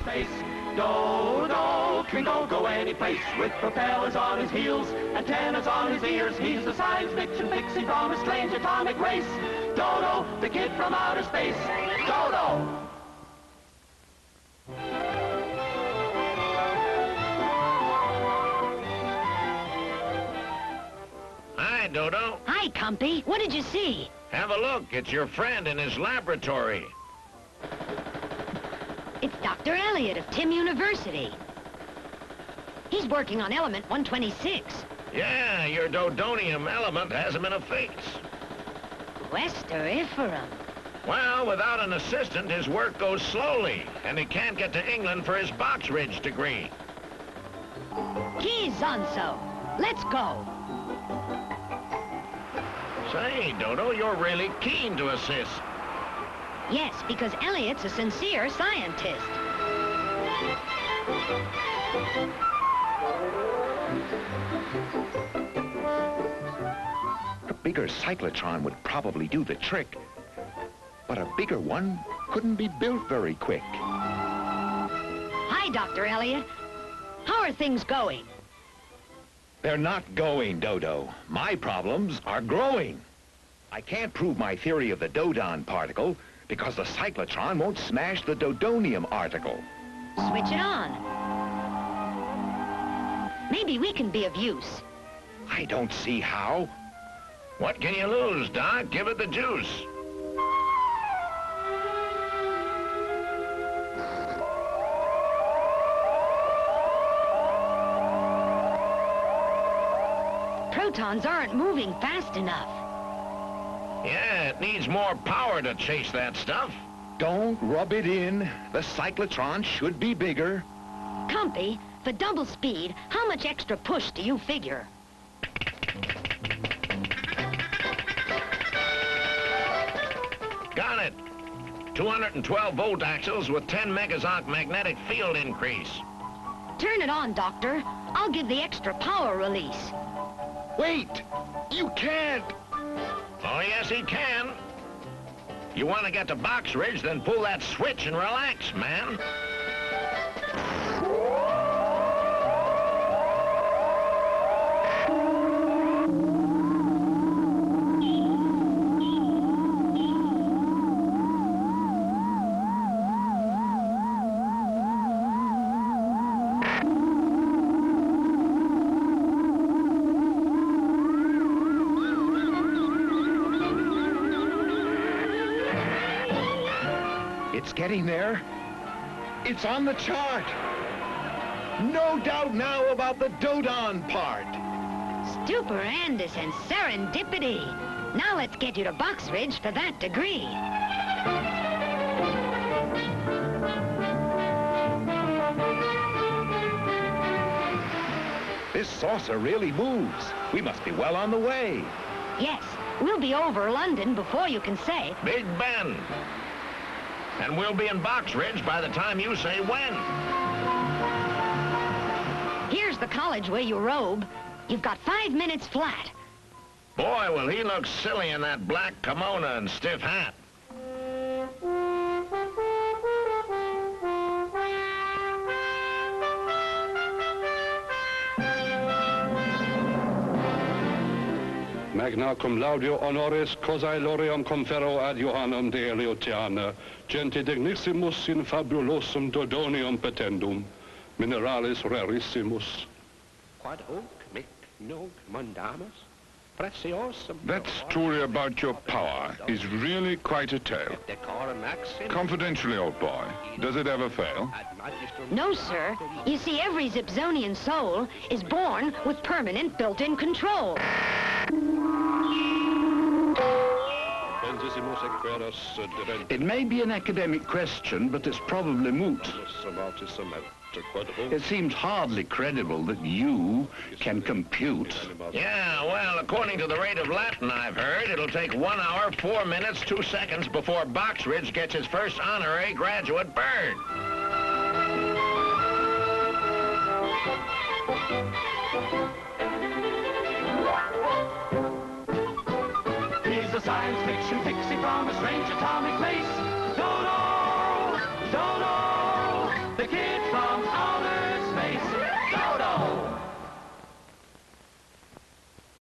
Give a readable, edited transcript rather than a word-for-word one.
space. Dodo can go any place with propellers on his heels, antennas on his ears. He's the science fiction pixie from a strange atomic race. Dodo, the kid from outer space. Dodo! Hi, Dodo. Hi, Compy. What did you see? Have a look. It's your friend in his laboratory. It's Dr. Elliot of Tim University. He's working on element 126. Yeah, your dodonium element has him in a fix. Westeriferum. Well, without an assistant, his work goes slowly, and he can't get to England for his Box Ridge degree. Keys, Zonzo. Let's go. Say, Dodo, you're really keen to assist. Yes, because Elliot's a sincere scientist. A bigger cyclotron would probably do the trick, but a bigger one couldn't be built very quick. Hi, Dr. Elliot. How are things going? They're not going, Dodo. My problems are growing. I can't prove my theory of the Dodon particle because the cyclotron won't smash the dodonium article. Switch it on. Maybe we can be of use. I don't see how. What can you lose, Doc? Give it the juice. Protons aren't moving fast enough. Yeah, it needs more power to chase that stuff. Don't rub it in. The cyclotron should be bigger. Compy, for double speed, how much extra push do you figure? Got it. 212 volt axles with 10 megazonk magnetic field increase. Turn it on, Doctor. I'll give the extra power release. Wait! You can't! Oh, yes, he can. You want to get to Box Ridge, then pull that switch and relax, man. It's getting there. It's on the chart. No doubt now about the Dodon part. Stupendous and serendipity. Now let's get you to Box Ridge for that degree. This saucer really moves. We must be well on the way. Yes, we'll be over London before you can say. Big Ben. And we'll be in Box Ridge by the time you say when. Here's the college where you robe. You've got 5 minutes flat. Boy, will he look silly in that black kimono and stiff hat. Magna cum laude honoris causae laureum confero ad Johannem de Eleotiana, gente dignissimus in fabulosum dodonium petendum, mineralis rarissimus. Quod hoc mic nunc mandamus, preciosum... That story about your power is really quite a tale. Decorum maxim... Confidentially, old boy, does it ever fail? No, sir. You see, every Zipzonian soul is born with permanent built-in control. It may be an academic question, but it's probably moot. It seems hardly credible that you can compute. Yeah, well, according to the rate of Latin I've heard, it'll take 1 hour, 4 minutes, 2 seconds before Box Ridge gets his first honorary graduate bird. He's a science fiction pixie from a strange atomic race. Dodo! Dodo! The kid